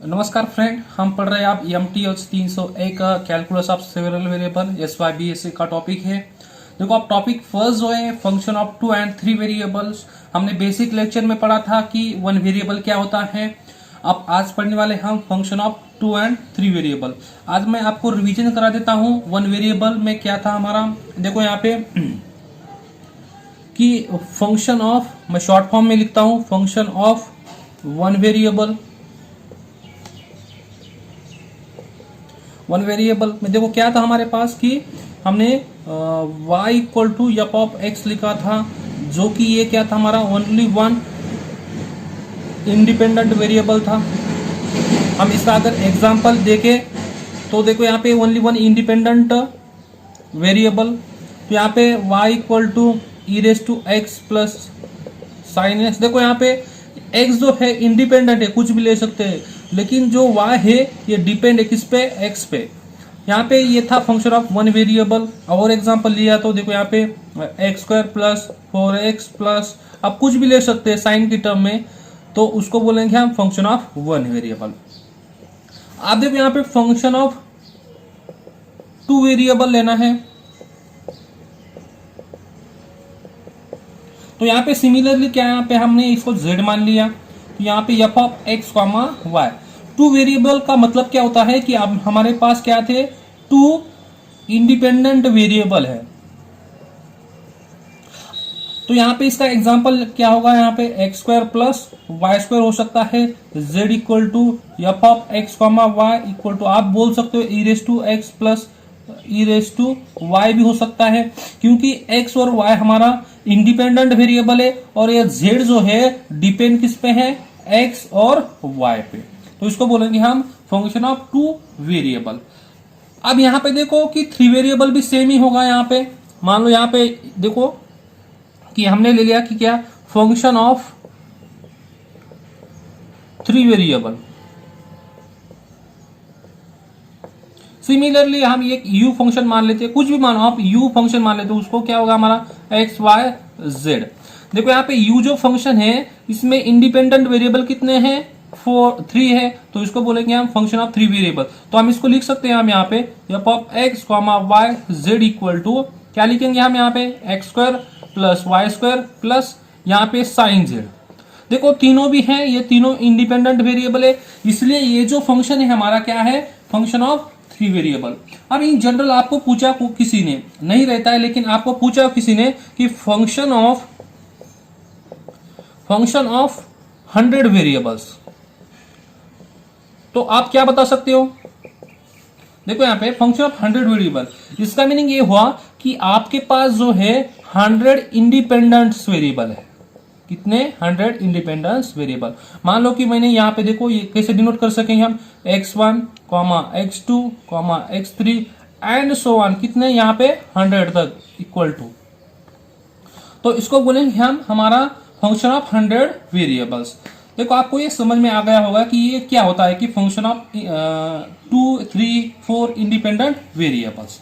नमस्कार फ्रेंड, हम पढ़ रहे हैं आप EMT 301 calculus of several variable SYBSC का टॉपिक है। देखो आप टॉपिक फर्स्ट जो है फंक्शन ऑफ 2 and 3 वेरिएबल्स, हमने बेसिक लेक्चर में पढ़ा था कि 1 वेरिएबल क्या होता है। अब आज पढ़ने वाले हम फंक्शन ऑफ 2 and 3 वेरिएबल। आज मैं आपको रिवीजन करा देता हूँ 1 वेरिएबल में क्या था हमारा। देखो यहाँ पे कि फंक्शन ऑफ, मैं शॉर्ट फॉर्म में लिखता हूँ, फंक्शन ऑफ 1 वेरिएबल। 1 वेरिएबल में देखो क्या था हमारे पास कि हमने y equal to F of X लिखा था, जो कि ये क्या था हमारा ओनली 1 इंडिपेंडेंट वेरिएबल था। हम इसका अगर एग्जांपल देखें तो देखो यहाँ पे ओनली 1 इंडिपेंडेंट वेरिएबल, तो यहाँ पे y equal to E raise to X plus sine X. देखो यहाँ पे x जो है इंडिपेंडेंट है, कुछ भी ले सकते हैं, लेकिन जो y है ये डिपेंड है किस पे, x पे। यहाँ पे ये था फंक्शन ऑफ 1 वेरिएबल। और एग्जांपल लिया तो देखो यहाँ पे X square plus 4x plus, अब कुछ भी ले सकते हैं साइन की टर्म में, तो उसको बोलेंगे हम फंक्शन ऑफ 1 वेरिएबल। आप देखो यहाँ पे फंक्शन ऑफ 2 वेरिएबल लेना है, तो यहाँ पे सिमिलरली क्या यहाँ पे हमने इसको z मान लिया, तो यहाँ पे F of X comma Y. 2 variable का मतलब क्या होता है कि अब हमारे पास क्या थे, 2 इंडिपेंडेंट वेरिएबल है। तो यहाँ पे इसका एग्जांपल क्या होगा, यहाँ पे X square plus Y square हो सकता है, z equal to F of X comma Y equal to, आप बोल सकते हो E raise to X plus E raise to Y भी हो सकता है, क्योंकि x और y हमारा इंडिपेंडेंट वेरिएबल है और ये z जो है डिपेंड किस पे है, x और y पे। तो इसको बोलेंगे हम फंक्शन ऑफ 2 वेरिएबल। अब यहाँ पे देखो कि 3 वेरिएबल भी सेम ही होगा। यहाँ पे मान लो यहाँ पे देखो कि हमने ले लिया कि क्या, फंक्शन ऑफ 3 वेरिएबल। सिमिलरली हम एक u फंक्शन मान लेते हैं, कुछ भी मानो आप u फंक्शन मान लेते हैं, उसको क्या होगा हमारा x y z। देखो यहाँ पे u जो फंक्शन है इसमें इंडिपेंडेंट वेरिएबल कितने हैं, 3 है, तो इसको बोलेंगे हम फंक्शन ऑफ 3 वेरिएबल। तो हम इसको लिख सकते हैं हम यहाँ पे F of X comma Y z equal to क्या लिखेंगे हम यहाँ पे X square plus Y square plus यहाँ पे साइन z। देखो तीनों भी हैं, ये तीनों इंडिपेंडेंट वेरिएबल है, इसलिए ये जो फंक्शन है हमारा क्या है, फंक्शन ऑफ 3 वेरिएबल। अब इन जनरल आपको पूछा किसी ने, नहीं रहता है लेकिन आपको पूछा किसी ने कि फंक्शन ऑफ 100 वेरिएबल्स, तो आप क्या बता सकते हो। देखो यहाँ पे फंक्शन ऑफ 100 वेरिएबल, इसका मीनिंग ये हुआ कि आपके पास जो है 100 इंडिपेंडेंट वेरिएबल है। कितने, 100 इंडिपेंडेंस वेरिएबल। मान लो कि मैंने यहाँ पे देखो ये कैसे डिनोट कर सकेंगे हम, x1 x2 x3 and so on, कितने यहाँ पे 100 तक इक्वल टू, तो इसको बोलेंगे हम हमारा फंक्शन ऑफ 100 वेरिएबल्स। देखो आपको ये समझ में आ गया होगा कि ये क्या होता है कि फंक्शन ऑफ 2, 3, 4 इंडिपेंडेंट वेरिएबल्स।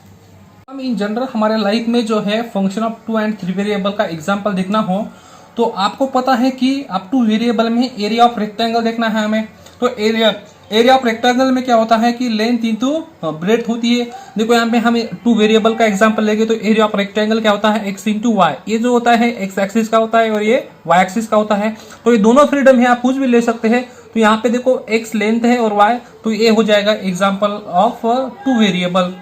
हम इन जनरल हमारे लाइफ में जो है फंक्शन ऑफ 2 and 3 वेरिएबल का एग्जांपल देखना हो तो आपको पता है कि अप टू वेरिएबल में एरिया ऑफ रेक्टेंगल देखना है हमें। तो एरिया ऑफ रेक्टेंगल में क्या होता है कि लेंथ इंटू ब्रेड्थ होती है। देखो यहाँ पे हम 2 वेरिएबल का एग्जांपल लेंगे तो एरिया ऑफ रेक्टेंगल क्या होता है, x इंटू वाई। ये जो होता है x एक्सिस का होता है और ये y एक्सिस का होता है, तो ये दोनों फ्रीडम है, आप कुछ भी ले सकते हैं। तो यहाँ पे देखो x लेंथ है और y, तो ये हो जाएगा एग्जाम्पल ऑफ 2 वेरिएबल।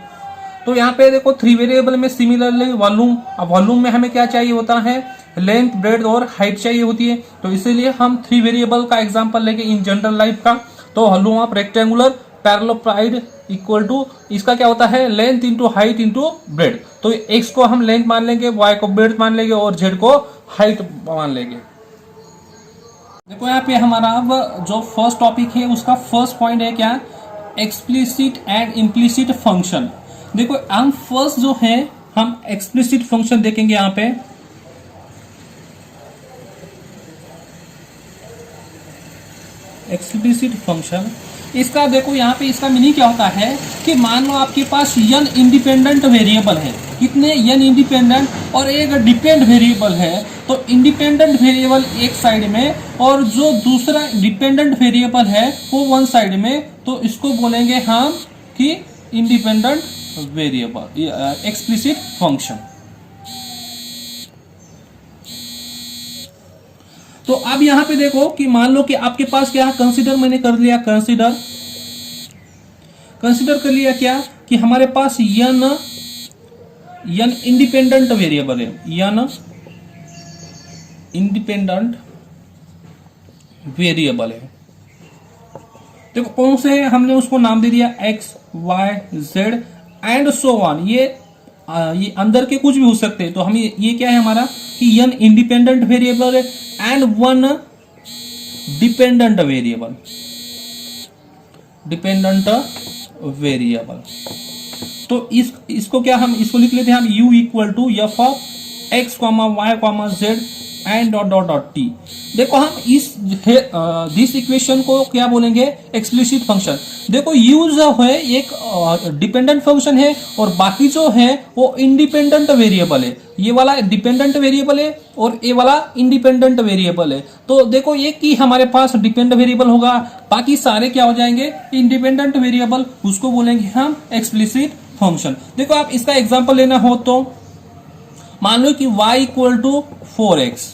तो यहाँ पे देखो 3 वेरिएबल में सिमिलरली वॉल्यूम, अब वॉल्यूम में हमें क्या चाहिए होता है, लेंथ, ब्रेड्थ और हाइट चाहिए होती है। तो इसीलिए हम 3 वेरिएबल का एग्जांपल लेंगे इन जनरल लाइफ का। तो volume of rectangular parallelopiped equal to, इसका क्या होता है, length into height into breadth. तो x को हम लेंथ मान लेंगे, y को ब्रेड्थ मान लेंगे और z को हाइट मान लेंगे। देखो यहाँ पे हमारा अब जो फर्स्ट टॉपिक है उसका फर्स्ट पॉइंट है क्या, एक्सप्लिसिट एंड इम्प्लिसिट फंक्शन। देखो हम फर्स्ट जो है हम एक्सप्लिसिट फंक्शन देखेंगे यहाँ पे। एक्सप्लिसिट फंक्शन, इसका देखो यहाँ पे इसका मीनिंग क्या होता है कि मान लो आपके पास n इंडिपेंडेंट वेरिएबल है, कितने n इंडिपेंडेंट और एक डिपेंड वेरिएबल है, तो इंडिपेंडेंट वेरिएबल एक साइड में और जो दूसरा डिपेंडेंट वेरिएबल है वो वन साइड में, तो इसको बोलेंगे हम कि इंडिपेंडेंट वेरिएबल, एक्सप्लिसिट फंक्शन। तो अब यहां पे देखो कि मान लो कि आपके पास क्या कंसीडर मैंने कर लिया, कंसीडर कर लिया क्या कि हमारे पास n इंडिपेंडेंट वेरिएबल है, n इंडिपेंडेंट वेरिएबल है। देखो कौन से है, हमने उसको नाम दे दिया x y z and so on. ये अंदर के कुछ भी हो सकते हैं, तो हम ये क्या है हमारा कि n इंडिपेंडेंट वेरिएबल है एंड वन डिपेंडेंट वेरिएबल। तो इसको क्या हम इसको लिख लेते हैं हम u equal to F of X comma Y comma Z and dot dot dot T. देखो हम दिस इक्वेशन को क्या बोलेंगे, एक्सप्लिसिट फंक्शन। देखो u जो है एक डिपेंडेंट फंक्शन है और बाकी जो है वो इंडिपेंडेंट वेरिएबल है। ये वाला डिपेंडेंट वेरिएबल है और ये वाला इंडिपेंडेंट वेरिएबल है। तो देखो एक ही हमारे पास डिपेंडेंट वेरिएबल होगा, बाकी सारे क्या हो जाएंगे इंडिपेंडेंट वेरिएबल, उसको बोलेंगे हम एक्सप्लिसिट फंक्शन। देखो आप इसका एग्जांपल लेना हो तो मान लो कि y इक्वल टू 4x।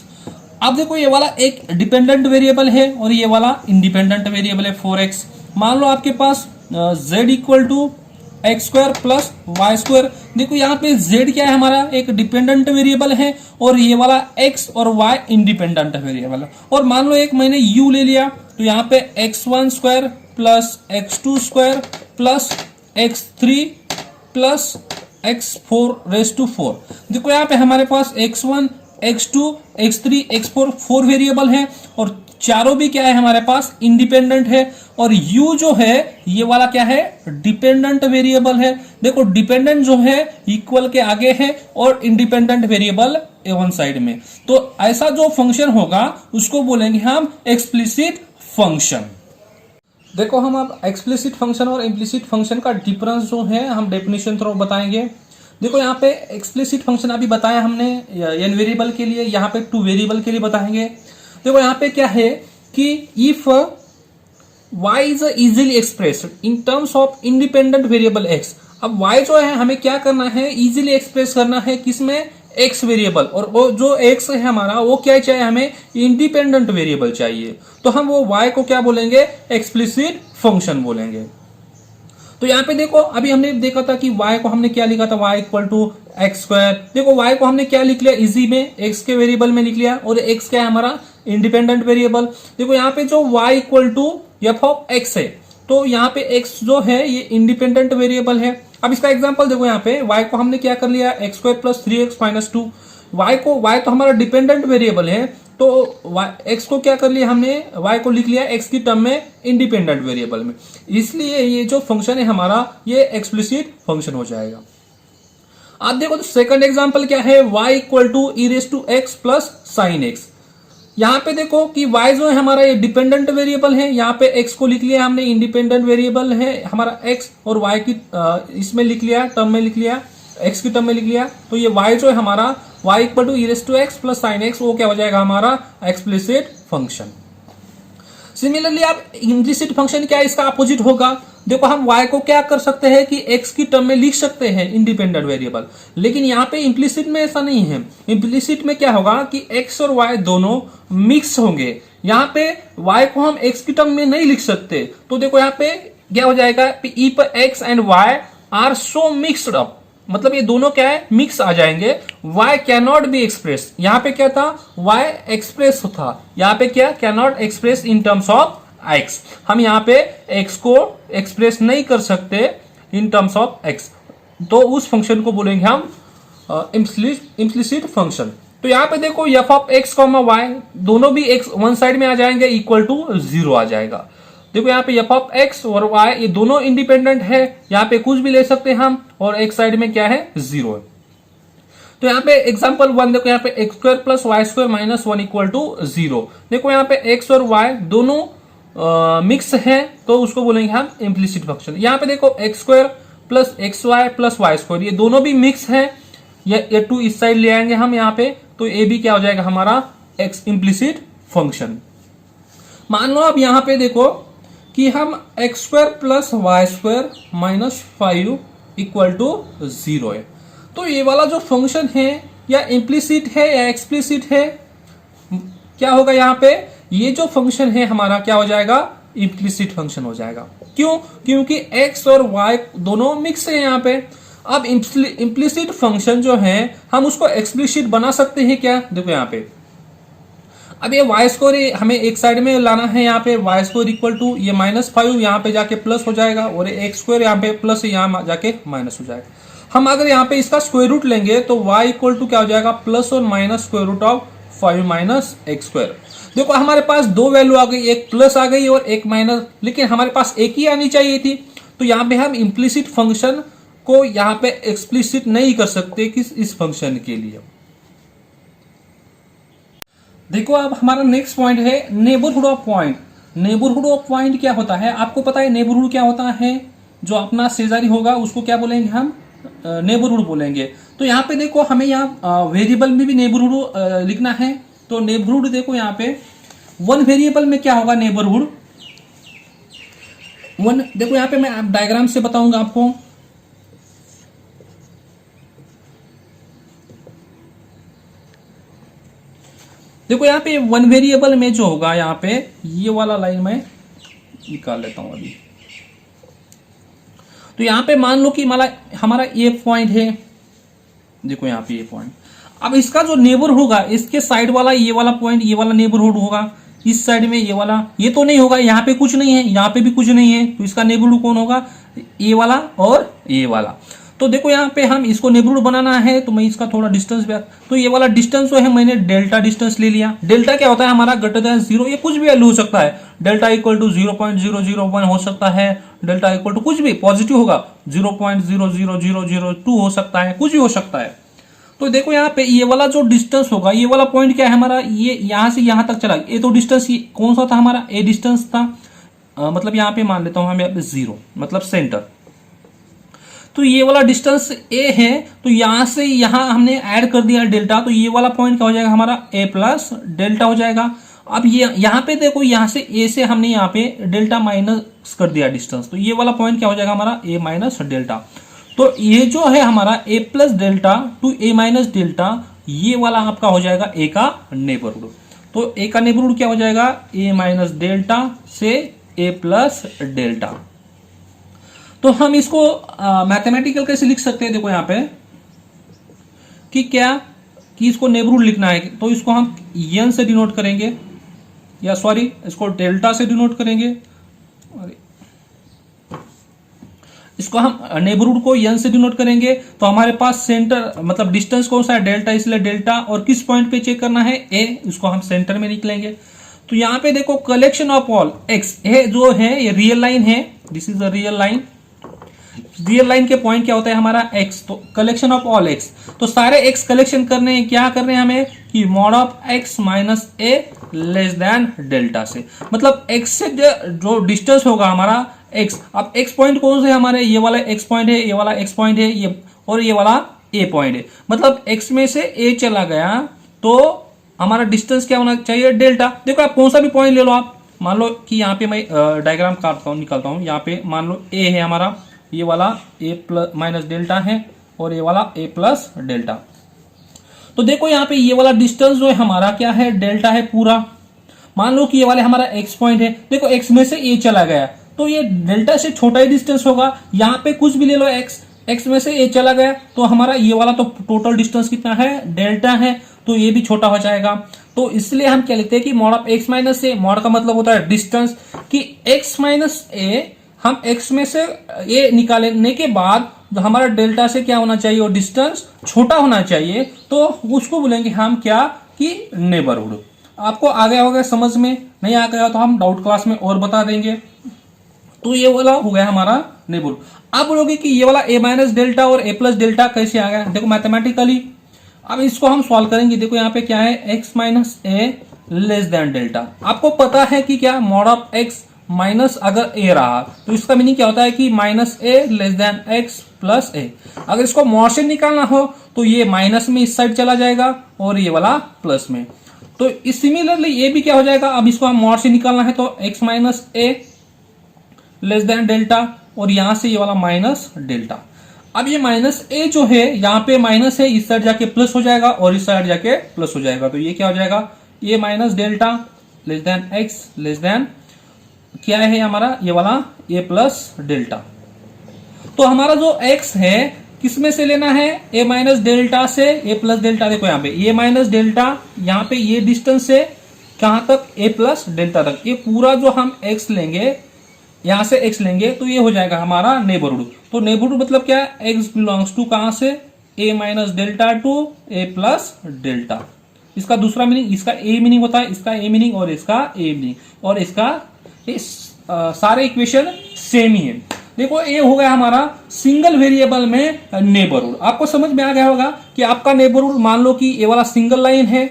अब देखो ये वाला एक डिपेंडेंट वेरिएबल है और ये वाला इंडिपेंडेंट वेरिएबल है 4x। मान लो आपके पास z equal to X square plus Y square. देखो यहाँ पे z क्या है हमारा एक डिपेंडेंट वेरिएबल है और ये वाला x और y इंडिपेंडेंट वेरिएबल है। और मान लो एक मैंने u ले लिया, तो यहाँ पे x1 square plus x2 square plus x3 plus x4 raise to 4। देखो यहाँ पे हमारे पास x1 x2 x3 x4 4 variable है और चारों भी क्या है हमारे पास इंडिपेंडेंट है। और u जो है ये वाला क्या है डिपेंडेंट वेरिएबल है। देखो डिपेंडेंट जो है इक्वल के आगे है और इंडिपेंडेंट वेरिएबल वन साइड में। तो ऐसा जो फंक्शन होगा उसको बोलेंगे हम एक्सप्लिसिट फंक्शन। देखो हम अब एक्सप्लिसिट फंक्शन और इम्प्लिसिट फंक्शन का डिफरेंस जो है हम डेफिनेशन थ्रू बताएंगे। देखो यहाँ पे एक्सप्लिसिट फंक्शन अभी बताया हमने n वेरिएबल के लिए, यहाँ पे 2 वेरिएबल के लिए बताएंगे। देखो यहाँ पे क्या है कि if y is easily expressed in terms of independent variable x। अब y जो है हमें क्या करना है इजीली एक्सप्रेस करना है किसमें, x वेरिएबल, और वो जो x है हमारा वो क्या चाहिए हमें इंडिपेंडेंट वेरिएबल चाहिए। तो हम वो y को क्या बोलेंगे एक्सप्लिसिट फंक्शन बोलेंगे। तो यहाँ पे देखो अभी हमने देखा था कि y को हमने क्या लिखा था, y equal to X square. देखो y को हमने क्या लिख लिया इजी में x के वेरिएबल में लिख लिया और x क्या है हमारा इंडिपेंडेंट वेरिएबल। देखो यहाँ पे जो y equal to F of X है, तो यहाँ पे x जो है ये इंडिपेंडेंट वेरिएबल है। अब इसका एग्जांपल देखो यहाँ पे y को हमने क्या कर लिया x square plus 3x minus 2। y तो हमारा डिपेंडेंट वेरिएबल है, तो x को क्या कर लिया हमने y को लिख लिया x की टर्म में इंडिपेंडेंट वेरिएबल में, इसलिए ये जो फंक्शन है हमारा ये एक्सप्लिसिट फंक्शन हो जाएगा। आप देखो तो सेकंड एग्जांपल क्या है, y equal to E raise to X plus sine X. यहाँ पे देखो कि y जो है हमारा ये डिपेंडेंट वेरिएबल है, यहाँ पे x को लिख लिया हमने इंडिपेंडेंट वेरिएबल है हमारा x, और y की इसमें लिख लिया टर्म में लिख लिया x की टर्म में लिख लिया। तो ये y जो है हमारा y equal to E raise to X plus sine X, वो क्या हो जाएगा हमारा एक्सप्लिसिट फंक्शन। सिमिलरली आप इम्प्लिसिट फंक्शन क्या है इसका अपोजिट होगा। देखो हम y को क्या कर सकते हैं कि x की टर्म में लिख सकते हैं इंडिपेंडेंट वेरिएबल, लेकिन यहाँ पे इम्प्लिसिट में ऐसा नहीं है। इम्प्लिसिट में क्या होगा कि x और y दोनों मिक्स होंगे, यहाँ पे y को हम x की टर्म में नहीं लिख सकते। तो देखो यहाँ पे क्या हो जाएगा if x and y are so mixed up, मतलब ये दोनों क्या है मिक्स आ जाएंगे। y can not be express, यहाँ पे क्या था y एक्सप्रेस था, यहाँ पे क्या can not express in terms of x। हम यहाँ पे x को एक्सप्रेस नहीं कर सकते इन टर्म्स ऑफ x, तो उस फंक्शन को बोलेंगे हम इम्प्लिसिट फंक्शन। तो यहाँ पे देखो F of X comma Y दोनों भी x वन साइड में आ जाएंगे इक्वल टू 0 आ जाएगा। देखो यहाँ पे एफ ऑफ एक्स और वाई ये दोनों इंडिपेंडेंट है, यहाँ पे कुछ भी ले सकते हैं हम, और एक साइड में क्या है 0 है। तो यहाँ पे एग्जांपल 1 देखो, यहाँ पे X square plus Y square minus 1 equal to 0। देखो यहाँ पे एक्स और वाई दोनों मिक्स है, तो उसको बोलेंगे हम इम्प्लिसिट फंक्शन। यहाँ पे देखो X square plus X Y plus Y square ये दोनों भी मिक्स है, या a2 इस साइड ले आएंगे हम यहाँ पे, तो a भी क्या हो जाएगा हमारा एक्स इम्प्लिसिट फंक्शन। मान लो अब यहाँ पे देखो कि हम X square plus Y square minus 5 equal to 0 है। तो ये वाला जो फंक्शन है या इम्प्लिसिट है या एक्सप्लिसिट है, क्या होगा यहाँ पे, ये जो फंक्शन है हमारा क्या हो जाएगा, इम्प्लिसिट फंक्शन हो जाएगा। क्यों? क्योंकि x और y दोनों मिक्स है यहाँ पे। अब इम्प्लिसिट फंक्शन जो है हम उसको एक्सप्लिसिट बना सकते हैं क्या? देखो यहाँ पे अब ये वाई स्क्वायर हमें एक साइड में लाना है, यहाँ पे वाई स्क्वायर इक्वल टू ये -5 यहाँ पे जाके प्लस हो जाएगा, और एक्स स्क्वायर यहाँ पे प्लस यहाँ जाके माइनस हो जाएगा। हम अगर यहाँ पे इसका स्क्वायर रूट लेंगे तो y इक्वल टू क्या हो जाएगा, प्लस और minus square root of 5 minus X square. देखो हमारे पास दो वैल्यू आ गई, एक प्लस आ गई और एक माइनस, लेकिन हमारे पास एक ही आनी चाहिए थी। तो यहाँ पे हम इम्प्लिसिट फंक्शन को यहाँ पे एक्सप्लिसिट नहीं कर सकते किस इस फंक्शन के लिए। देखो अब हमारा नेक्स्ट पॉइंट है neighbourhood of point. Neighbourhood of point क्या होता है, आपको पता है नेबरहुड क्या होता है? जो अपना शेजारी होगा उसको क्या बोलेंगे हम, नेबरहुड बोलेंगे। तो यहाँ पे देखो हमें यहाँ वेरिएबल में भी नेबरहुड लिखना है। तो नेबरहुड देखो यहाँ पे वन वेरिएबल में क्या होगा नेबरहुड वन, देखो यहाँ पे मैं डायग्राम से बताऊंगा आपको। देखो यहाँ पे वन वेरिएबल में जो होगा यहाँ पे, ये वाला लाइन में निकाल लेता हूं अभी। तो यहाँ पे मान लो कि हमारा ये पॉइंट है, देखो यहाँ पे ये पॉइंट। अब इसका जो नेबरहुड होगा, इसके साइड वाला ये वाला पॉइंट, ये वाला नेबरहुड होगा। इस साइड में ये वाला, ये तो नहीं होगा, यहाँ पे कुछ नहीं है, यहाँ पे भी कुछ नहीं है, तो इसका नेबरहुड कौन होगा, ये वाला और ये वाला। तो देखो यहाँ पे हम इसको नेबरहुड बनाना है, तो मैं इसका थोड़ा डिस्टेंस भी, तो ये वाला डिस्टेंस जो है मैंने डेल्टा डिस्टेंस ले लिया। डेल्टा क्या होता है हमारा, ग्रेटर देन 0, ये कुछ भी वैल्यू हो सकता है। डेल्टा इक्वल टू 0.001 हो सकता है, डेल्टा इक्वल टू कुछ भी पॉजिटिव होगा 0.00002 हो सकता है, कुछ भी हो सकता है। तो देखो यहाँ पे ये वाला जो डिस्टेंस होगा, ये वाला पॉइंट क्या है हमारा, ये यहां से यहां तक चला, ये तो डिस्टेंस कौन सा था हमारा, ए डिस्टेंस था। मतलब यहाँ पे मान लेता हूं हमें 0 मतलब सेंटर। तो ये वाला डिस्टेंस ए है, तो यहां से यहां हमने ऐड कर दिया डेल्टा, तो ये वाला पॉइंट क्या हो जाएगा हमारा, ए प्लस डेल्टा हो जाएगा। अब ये यहाँ पे देखो, यहाँ से ए से हमने यहाँ पे डेल्टा माइनस कर दिया डिस्टेंस, तो ये वाला पॉइंट क्या हो जाएगा हमारा, ए माइनस डेल्टा। तो ये जो है हमारा ए plus delta to A minus delta, ये वाला आपका हो जाएगा ए का नेबरहुड। तो ए का नेबरहुड क्या हो जाएगा, ए माइनस डेल्टा से ए प्लस डेल्टा। तो हम इसको मैथमेटिकल कैसे लिख सकते हैं, देखो यहाँ पे कि क्या कि इसको नेबरहुड लिखना है, तो इसको हम एन से डिनोट करेंगे, या सॉरी इसको डेल्टा से डिनोट करेंगे, इसको हम नेबरहुड को एन से डिनोट करेंगे। तो हमारे पास सेंटर मतलब डिस्टेंस कौन सा है, डेल्टा, इसलिए डेल्टा, और किस पॉइंट पे चेक करना है, ए, इसको हम सेंटर में निकलेंगे। तो यहाँ पे देखो कलेक्शन ऑफ ऑल एक्स है जो है, ये रियल लाइन है, this is a real line. Real line के पॉइंट क्या होता है हमारा, एक्स। तो कलेक्शन ऑफ ऑल एक्स, तो सारे एक्स कलेक्शन करने हैं, क्या करने हैं हमें, कि mod of X minus A less than delta से, मतलब एक्स से जो डिस्टेंस होगा हमारा एक्स। अब एक्स पॉइंट कौन से हमारे, ये वाला एक्स पॉइंट है, ये वाला एक्स पॉइंट है, ये और ये वाला ए पॉइंट है, मतलब एक्स में से ए चला गया तो हमारा डिस्टेंस क्या होना चाहिए, डेल्टा। देखो आप कौन सा भी पॉइंट ले लो, आप मान लो कि यहाँ पे मैं डायग्राम काटता हूँ, निकालता हूँ। यहाँ पे मान लो ए है हमारा, ये वाला ए प्लस माइनस डेल्टा है, और ये वाला ए प्लस डेल्टा। तो देखो यहाँ पे ये वाला डिस्टेंस जो है हमारा क्या है, डेल्टा है पूरा। मान लो कि ये वाले हमारा एक्स पॉइंट है, देखो एक्स में से ए चला गया तो ये डेल्टा से छोटा ही डिस्टेंस होगा। यहाँ पे कुछ भी ले लो एक्स, एक्स में से ए चला गया तो हमारा ये वाला तो टोटल डिस्टेंस कितना है, डेल्टा है, तो ये भी छोटा हो जाएगा। तो इसलिए हम क्या लिखते हैं कि mod of X minus A, mod का मतलब होता है डिस्टेंस, कि एक्स माइनस ए, हम एक्स में से ए निकालने के बाद हमारा डेल्टा से क्या होना चाहिए, और डिस्टेंस छोटा होना चाहिए, तो उसको बोलेंगे हम क्या, कि नेबरहुड। आपको आ गया होगा समझ में, नहीं आ गया तो हम डाउट क्लास में और बता देंगे। तो ये वाला हो गया हमारा नेबरहुड। आप बोलोगे कि ये वाला ए माइनस डेल्टा और ए प्लस डेल्टा कैसे आ गया, देखो मैथमेटिकली अब इसको हम सॉल्व करेंगे। देखो यहाँ पे क्या है, x minus A less than delta. आपको पता है कि क्या, मॉड ऑफ एक्स माइनस अगर ए रहा तो इसका मीनिंग क्या होता है कि minus A less than x plus ए। अगर इसको मॉड से निकालना हो तो ये माइनस में इस साइड चला जाएगा और ये वाला प्लस में। तो इस सिमिलरली ये भी क्या हो जाएगा, अब इसको हम मॉड से निकालना है तो x minus A less than delta, और यहां से ये वाला माइनस डेल्टा। अब ये माइनस ए जो है यहाँ पे माइनस है, इस साइड जाके प्लस हो जाएगा और इस साइड जाके प्लस हो जाएगा, तो ये क्या हो जाएगा, ये minus delta less than X less then क्या है हमारा ये वाला ए प्लस डेल्टा। तो हमारा जो x है किसमें से लेना है, a माइनस डेल्टा से a प्लस डेल्टा। देखो यहाँ पे a माइनस डेल्टा, यहाँ पे ये डिस्टेंस है कहां तक, a प्लस डेल्टा तक। ये पूरा जो हम x लेंगे, यहां से x लेंगे तो ये हो जाएगा हमारा नेबरहुड। तो नेबरहुड मतलब क्या, x बिलोंग्स टू कहां से, a minus delta to a plus delta. इसका दूसरा मीनिंग, इसका a मीनिंग होता है, इसका a मीनिंग और इसका a मीनिंग, और इसका सारे इक्वेशन सेम ही है। देखो ये हो गया हमारा सिंगल वेरिएबल में नेबरहुड। आपको समझ में आ गया होगा कि आपका नेबरहुड मान लो कि ये वाला सिंगल लाइन है,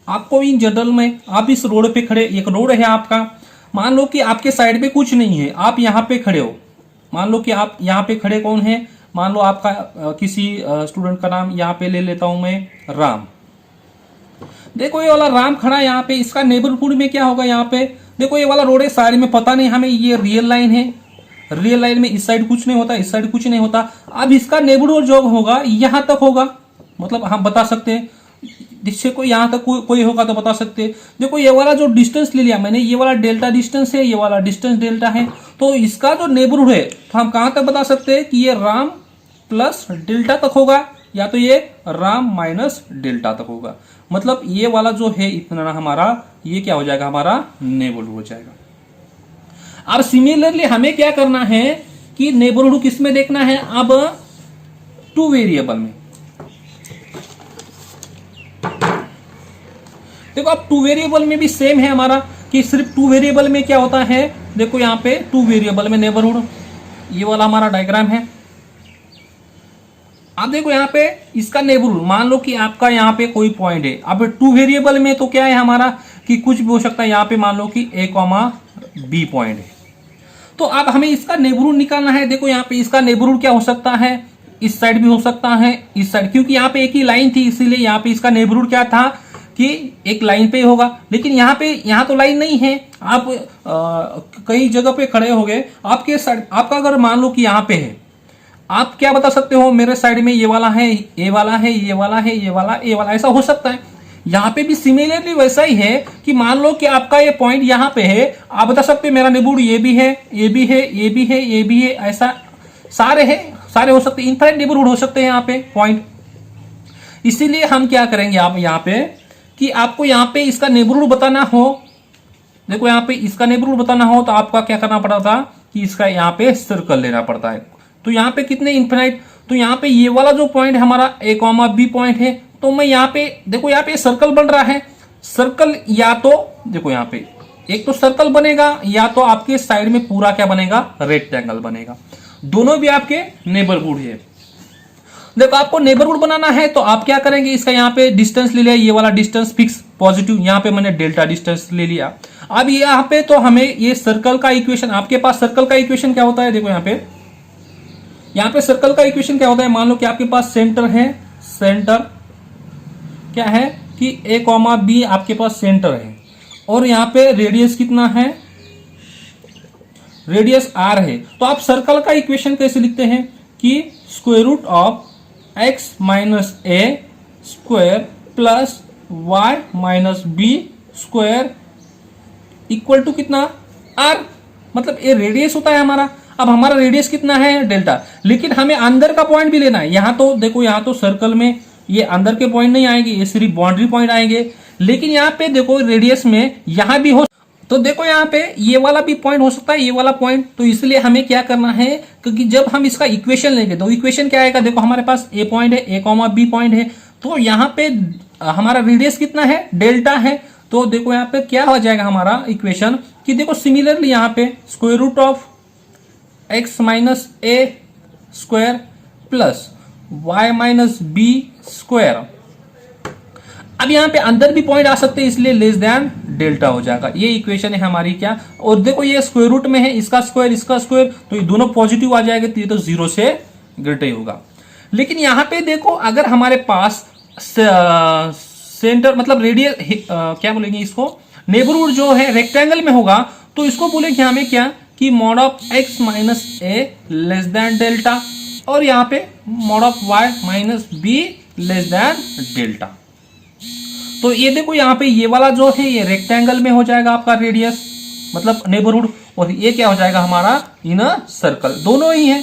आपको इन जनरल में आप इस रोड पे खड़े, एक रोड है आपका, मान लो कि आपके साइड पे कुछ नहीं है, आप यहां पे खड़े हो, मान लो कि आप यहां पे खड़े कौन है, मान लो आपका किसी स्टूडेंट का नाम यहां पे ले लेता हूं मैं, राम। देखो ये वाला राम खड़ा है यहाँ पे, इसका नेबरहुड में क्या होगा, यहाँ पे देखो ये वाला रोड है, साइड में पता नहीं हमें, ये रियल लाइन है, रियल लाइन में इस साइड कुछ नहीं होता, इस साइड कुछ नहीं होता। अब इसका नेबरहुड जो होगा यहां तक होगा, मतलब हम बता सकते हैं, जिससे कोई यहां तक कोई होगा तो बता सकते हैं। देखो ये वाला जो डिस्टेंस ले लिया मैंने, ये वाला डेल्टा डिस्टेंस है, ये वाला डिस्टेंस डेल्टा है, तो इसका जो नेबरहुड है तो हम कहां तक बता सकते हैं कि ये राम प्लस डेल्टा तक होगा, या तो ये राम माइनस डेल्टा तक होगा। मतलब ये वाला जो है इतना हमारा, ये क्या हो जाएगा, हमारा नेबरहुड हो जाएगा। अब सिमिलरली हमें क्या करना है कि नेबरहुड किस में देखना है, अब टू वेरिएबल में। देखो अब टू वेरिएबल में भी सेम है हमारा, कि सिर्फ टू वेरिएबल में क्या होता है, देखो यहाँ पे टू वेरिएबल में नेबरहुड, ये वाला हमारा डायग्राम है। अब देखो यहाँ पे इसका नेबरहुड, मान लो कि आपका यहाँ पे कोई पॉइंट है, अब टू वेरिएबल में तो क्या है हमारा कि कुछ भी हो सकता है, यहाँ पे मान लो कि a, b पॉइंट है, तो अब हमें इसका नेबरहुड निकालना है। देखो यहाँ पे इसका नेबरहुड क्या हो सकता है, इस साइड भी हो सकता है, इस साइड, क्योंकि यहाँ पे एक ही लाइन थी इसीलिए यहाँ पे इसका नेबरहुड क्या था कि एक लाइन पे ही होगा। लेकिन यहाँ तो लाइन नहीं है, आप कई जगह पे खड़े हो गए, आपके साइड आपका अगर मान लो कि यहाँ पे है, आप क्या बता सकते हो, मेरे साइड में ये वाला है, ये वाला है, ये वाला है, ये वाला, ये वाला, ऐसा हो सकता है। यहाँ पे भी सिमिलरली वैसा ही है कि मान लो कि आपका ये पॉइंट यहाँ पे है, आप बता सकते हो मेरा नेबरहुड ये भी है, ये भी है, ये भी है, ये भी है, ऐसा सारे है, सारे हो सकते हैं, इनफाइनाइट नेबरहुड हो सकते हैं यहाँ पे पॉइंट। इसीलिए हम क्या करेंगे, आप यहाँ पे कि आपको यहाँ पे इसका नेबरहुड बताना हो, देखो यहाँ पे इसका नेबरहुड बताना हो तो आपका क्या करना पड़ता था कि इसका यहाँ पे सर्कल लेना पड़ता है। तो यहाँ पे कितने इनफिनाइट, तो यहाँ पे ये वाला जो पॉइंट हमारा a, b पॉइंट है, तो मैं यहाँ पे देखो यहाँ पे सर्कल बन रहा है, सर्कल या तो देखो यहाँ पे एक तो सर्कल बनेगा, या तो आपके साइड में पूरा क्या बनेगा, रेक्टेंगल बनेगा, दोनों भी आपके नेबरहुड है। देखो आपको नेबरहुड बनाना है तो आप क्या करेंगे, इसका यहाँ पे डिस्टेंस ले लिया, ये वाला डिस्टेंस फिक्स पॉजिटिव, यहाँ पे मैंने डेल्टा डिस्टेंस ले लिया। अब यहाँ पे तो हमें ये सर्कल का इक्वेशन, आपके पास सर्कल का इक्वेशन क्या होता है, देखो यहाँ पे सर्कल का इक्वेशन क्या होता है, मान लो कि आपके पास सेंटर है, सेंटर क्या है कि a, b आपके पास सेंटर है, और यहाँ पे रेडियस कितना है, रेडियस r है। तो आप सर्कल का इक्वेशन कैसे लिखते हैं कि square root of x minus a square plus y minus b square equal to कितना, r, मतलब ये रेडियस होता है हमारा। अब हमारा रेडियस कितना है, डेल्टा, लेकिन हमें अंदर का पॉइंट भी लेना है। यहाँ तो देखो, यहाँ तो सर्कल में ये अंदर के पॉइंट नहीं आएंगे, ये सिर्फ बाउंड्री पॉइंट आएंगे, लेकिन यहाँ पे देखो रेडियस में यहाँ भी हो, तो देखो यहाँ पे ये वाला भी पॉइंट हो सकता है, ये वाला पॉइंट। तो इसलिए हमें क्या करना है, क्योंकि जब हम इसका इक्वेशन लेंगे तो इक्वेशन क्या आएगा, देखो हमारे पास a पॉइंट है, a, b पॉइंट है, तो यहाँ पे हमारा रेडियस कितना है, डेल्टा है। तो देखो यहाँ पे क्या हो जाएगा हमारा इक्वेशन कि देखो सिमिलरली यहाँ पे square root of x minus a square plus y minus b square. अब यहाँ पे अंदर भी पॉइंट आ सकते हैं, इसलिए लेस देन डेल्टा हो जाएगा। ये इक्वेशन है हमारी क्या, और देखो ये स्क्वायर रूट में है, इसका स्क्वायर, तो ये दोनों पॉजिटिव आ जाएंगे, तो ये तो 0 से ग्रेटर ही होगा। लेकिन यहाँ पे देखो, अगर हमारे पास सेंटर मतलब रेडियस क्या बोलेंगे इसको, नेबरहुड जो है रेक्टेंगल में होगा, तो इसको बोलेंगे हमें क्या कि mod of x minus A less than delta, और यहाँ पे mod of y minus B less than delta. तो ये देखो यहाँ पे ये वाला जो है ये रेक्टेंगल में हो जाएगा आपका रेडियस मतलब नेबरहुड, और ये क्या हो जाएगा हमारा इनर सर्कल, दोनों ही है।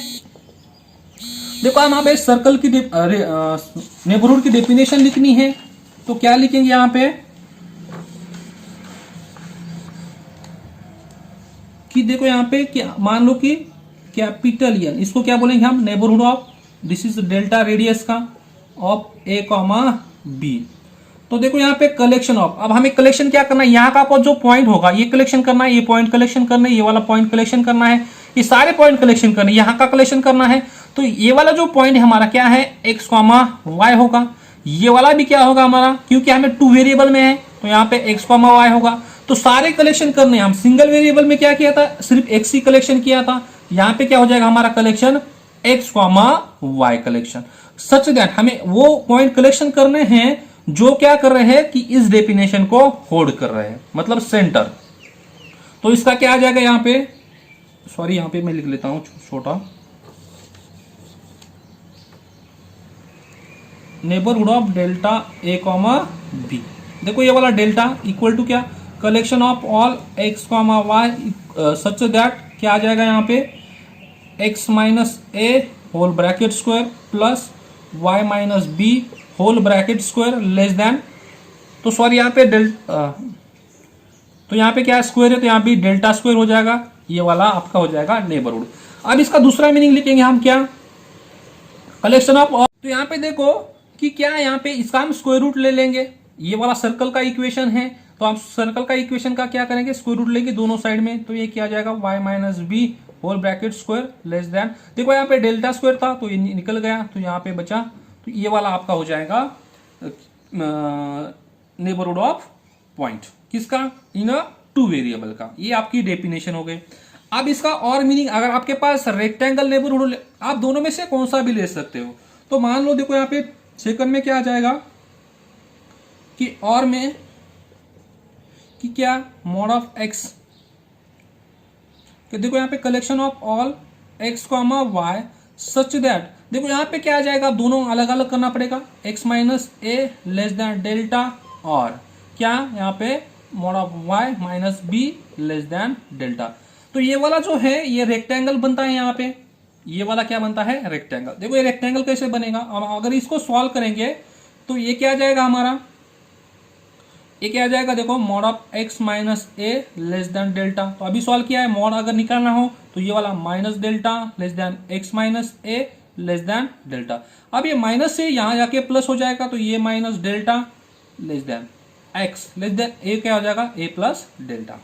देखो हम यहाँ पे सर्कल की नेबरहुड की डेफिनेशन लिखनी है, तो क्या लिखेंगे यहाँ पे कि देखो यहाँ पे क्या मान लो कि कैपिटल एन, इसको क्या बोलेंगे हम, neighbourhood of, this is delta radius का ऑफ ए कॉमा बी। तो देखो यहाँ पे कलेक्शन ऑफ, अब हमें कलेक्शन क्या करना है, यहाँ का जो पॉइंट होगा ये कलेक्शन करना है, ये पॉइंट कलेक्शन करना है, ये वाला पॉइंट कलेक्शन करना है, ये सारे पॉइंट कलेक्शन करना है, यहाँ का कलेक्शन करना है। तो ये वाला जो पॉइंट है हमारा क्या है, एक्स कॉमा वाई होगा, ये वाला भी क्या होगा हमारा, क्योंकि हमें 2 वेरिएबल में है तो यहाँ पे एक्स कॉमा वाई होगा। तो सारे कलेक्शन करने, हम सिंगल वेरिएबल में क्या किया था, सिर्फ एक्स ही कलेक्शन किया था, यहाँ पे क्या हो जाएगा हमारा collection X comma Y collection, such that हमें वो पॉइंट कलेक्शन करने हैं जो क्या कर रहे हैं कि इस डेफिनेशन को होल्ड कर रहे हैं, मतलब सेंटर। तो इसका क्या आ जाएगा यहाँ पे, सॉरी यहाँ पे मैं लिख लेता हूं छोटा, neighbourhood of delta A comma B. देखो ये वाला डेल्टा इक्वल टू क्या, collection of all X comma Y such that क्या आ जाएगा यहाँ पे X minus A whole bracket square plus Y minus B whole bracket square less than, तो सॉरी यहाँ पे तो यहाँ पे क्या स्क्वायर है, तो यहाँ भी डेल्टा स्क्वायर हो जाएगा, ये वाला आपका हो जाएगा नेबरहुड। अब इसका दूसरा मीनिंग लिखेंगे हम क्या, कलेक्शन ऑफ ऑल, तो यहाँ पे देखो कि क्या यहाँ पे इसका हम स्क्वायर रूट ले लेंगे, ये वाला सर्कल का इक्वेशन है, तो आप सर्कल का इक्वेशन का क्या करेंगे, स्क्वायर रूट लेंगे दोनों साइड में, तो ये क्या आ जाएगा y minus B whole bracket square less than, देखो यहाँ पे डेल्टा स्क्वायर था तो ये निकल गया, तो यहाँ पे बचा, तो ये वाला आपका हो जाएगा नेबरहुड ऑफ पॉइंट, किसका, इन 2 वेरिएबल का। ये आपकी डेफिनेशन हो गई। अब इसका और मीनिंग, अगर आपके पास रेक्टेंगल नेबरहुड, आप दोनों में से कौन सा भी ले सकते हो, तो मान लो देखो यहाँ पे सेकंड में क्या आ जाएगा कि और में कि क्या मॉड ऑफ एक्स, कि देखो यहाँ पे collection of all X comma Y such that, देखो यहाँ पे क्या आ जाएगा, दोनों अलग अलग करना पड़ेगा, X minus A less than delta, और क्या यहाँ पे mod of Y minus B less than delta. तो ये वाला जो है ये रेक्टेंगल बनता है, यहाँ पे ये वाला क्या बनता है, रेक्टेंगल। देखो ये रेक्टेंगल कैसे बनेगा, अब अगर इसको सॉल्व करेंगे तो ये क्या आ जाएगा हमारा, ये क्या आ जाएगा, देखो mod of X minus A less than delta, तो अभी सॉल्व किया है, मॉड अगर निकालना हो तो ये वाला minus delta less than X minus A less than delta. अब ये माइनस से यहां जाके प्लस हो जाएगा, तो ये minus delta less than X less than A क्या हो जाएगा, ए प्लस डेल्टा।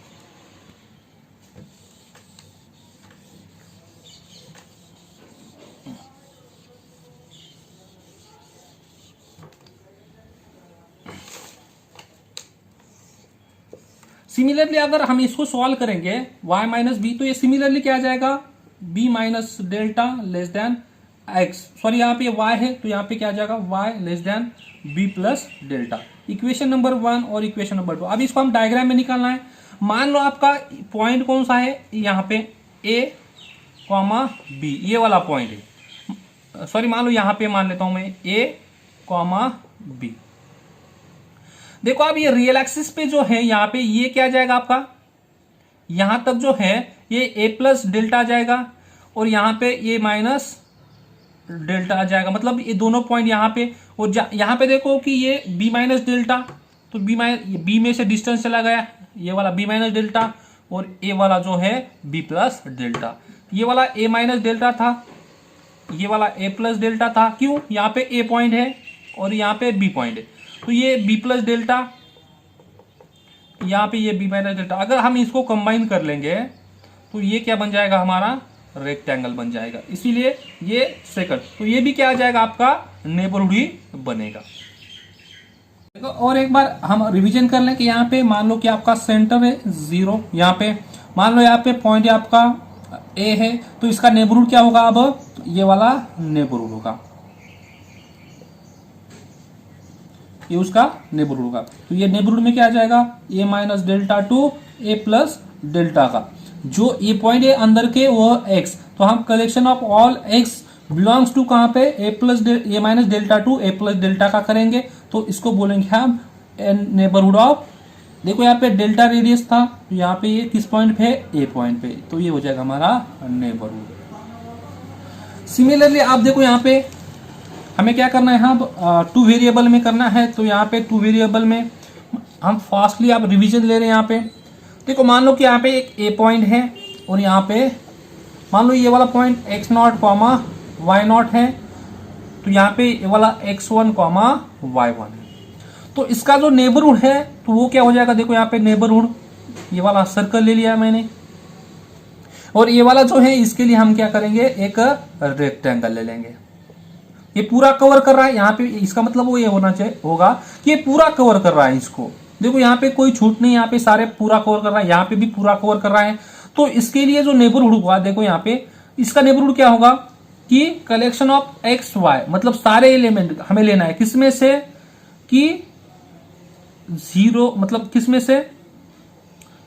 सिमिलरली अगर हम इसको सॉल्व करेंगे y माइनस बी, तो ये सिमिलरली क्या आ जाएगा, b minus delta less then x, sorry यहाँ पे y है तो यहाँ पे क्या आ जाएगा y less than b plus delta. Equation number 1 और इक्वेशन नंबर 2। अब इसको हम डायग्राम में निकालना है। मान लो आपका पॉइंट कौन सा है, यहाँ पे a कॉमा b, ये वाला पॉइंट है, सॉरी मान लो यहाँ पे मान लेता हूं मैं a कॉमा b। देखो अब ये रियल एक्सिस पे जो है यहाँ पे ये क्या आ जाएगा आपका, यहां तक जो है ये a प्लस डेल्टा आ जाएगा, और यहाँ पे ये माइनस डेल्टा आ जाएगा, मतलब ये दोनों पॉइंट यहाँ पे, और यहाँ पे देखो कि ये b माइनस डेल्टा, तो b में से डिस्टेंस चला गया, ये वाला b माइनस डेल्टा, और a वाला जो है b प्लस डेल्टा। ये वाला a माइनस डेल्टा था, ये वाला a प्लस डेल्टा था, क्यों, यहाँ पे a पॉइंट है और यहाँ पे b पॉइंट है, तो ये b प्लस डेल्टा, यहाँ पे ये b माइनस डेल्टा। अगर हम इसको कंबाइन कर लेंगे तो ये क्या बन जाएगा हमारा, रेक्टेंगल बन जाएगा, इसीलिए ये सेकंड, तो ये भी क्या आ जाएगा आपका नेबरहुड ही बनेगा। देखो और एक बार हम रिवीजन कर लें कि यहाँ पे मान लो कि आपका सेंटर है 0, यहाँ पे मान लो यहाँ पे पॉइंट आपका ए है, तो इसका नेबरहुड क्या होगा, अब ये वाला नेबरहुड होगा, ये उसका नेबरहुड होगा। तो ये नेबरहुड में क्या आ जाएगा, ए minus delta to A plus delta का, जो ये पॉइंट है अंदर के वो एक्स, तो हम collection of all X belongs to कहां पे, A minus delta to A plus delta का करेंगे, तो इसको बोलेंगे हम नेबरहुड ऑफ, देखो यहाँ पे डेल्टा रेडियस था, तो यहाँ पे ये किस पॉइंट पे, ए पॉइंट पे, तो ये हो जाएगा हमारा नेबरहुड। सिमिलरली आप देखो यहाँ पे हमें क्या करना है, हम 2 वेरिएबल में करना है, तो यहाँ पे 2 वेरिएबल में हम फास्टली आप रिवीजन ले रहे हैं। यहाँ पे देखो मान लो कि यहाँ पे एक ए पॉइंट है और यहाँ पे मान लो ये वाला point x not comma y not है, तो यहाँ पे ये वाला x1 कॉमा y1 है, तो इसका जो नेबरहुड है तो वो क्या हो जाएगा, देखो यहाँ पे नेबरहुड ये वाला सर्कल ले लिया मैंने, और ये वाला जो है इसके लिए हम क्या करेंगे, एक रेक्टेंगल ले लेंगे, ये पूरा कवर कर रहा है, यहाँ पे इसका मतलब वो ये होना चाहिए होगा कि ये पूरा कवर कर रहा है इसको, देखो यहाँ पे कोई छूट नहीं, यहाँ पे सारे पूरा कवर कर रहा है, यहाँ पे भी पूरा कवर कर रहा है, तो इसके लिए जो नेबरहुड होगा, देखो यहाँ पे इसका नेबरहुड क्या होगा कि कलेक्शन ऑफ एक्स वाई, मतलब सारे एलिमेंट हमें लेना है किसमें से, कि 0 मतलब किसमें से,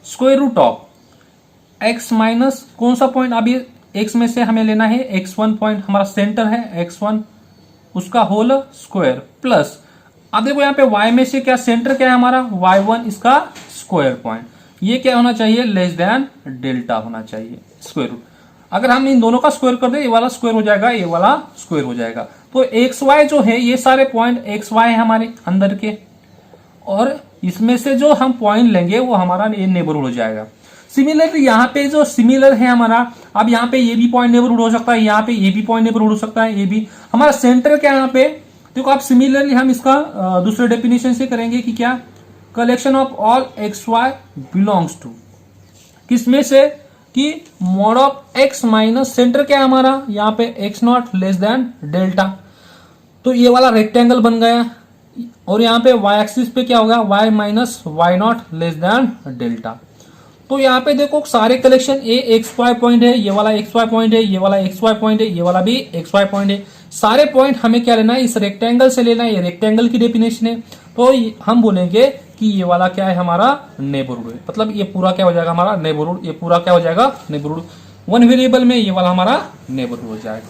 square root of X minus कौन सा पॉइंट, अब ये एक्स में से हमें लेना है x1 पॉइंट, हमारा सेंटर है x1, उसका होल स्क्वायर प्लस, अब देखो यहाँ पे y में से क्या सेंटर क्या है हमारा y1, इसका स्क्वायर पॉइंट, ये क्या होना चाहिए, लेस देन डेल्टा होना चाहिए स्क्वायर रूट। अगर हम इन दोनों का स्क्वायर कर दे, ये वाला स्क्वायर हो जाएगा, ये वाला स्क्वायर हो जाएगा, तो एक्स वाई जो है ये सारे पॉइंट एक्स वाई है हमारे अंदर के, और इसमें से जो हम पॉइंट लेंगे वो हमारा ये नेबरहुड हो जाएगा। सिमिलरली यहाँ पे जो सिमिलर है हमारा, अब यहाँ पे ये भी पॉइंट नेबरहुड हो सकता है, यहाँ पे ये भी पॉइंट नेबरहुड हो सकता है, ये भी हमारा सेंटर क्या है यहाँ पे, देखो आप सिमिलरली हम इसका दूसरे डेफिनेशन से करेंगे कि क्या, collection of all X Y belongs to किसमें से, कि mod of X minus center क्या है हमारा यहाँ पे X naught less than delta, तो ये वाला रेक्टेंगल बन गया, और यहाँ पे y एक्सिस पे क्या होगा, y minus Y naught less than delta. तो यहाँ पे देखो सारे collection a X Y point है, ये वाला एक्स वाई पॉइंट है, ये वाला एक्स वाई पॉइंट है, ये वाला भी एक्स वाई पॉइंट है, सारे पॉइंट हमें क्या लेना है, इस रेक्टेंगल से लेना है, ये रेक्टेंगल की डेफिनेशन है, तो हम बोलेंगे कि ये वाला क्या है हमारा नेबरहुड है, मतलब ये पूरा क्या हो जाएगा हमारा नेबरहुड, ये पूरा क्या हो जाएगा नेबरहुड, 1 वेरिएबल में ये वाला हमारा नेबरहुड हो जाएगा।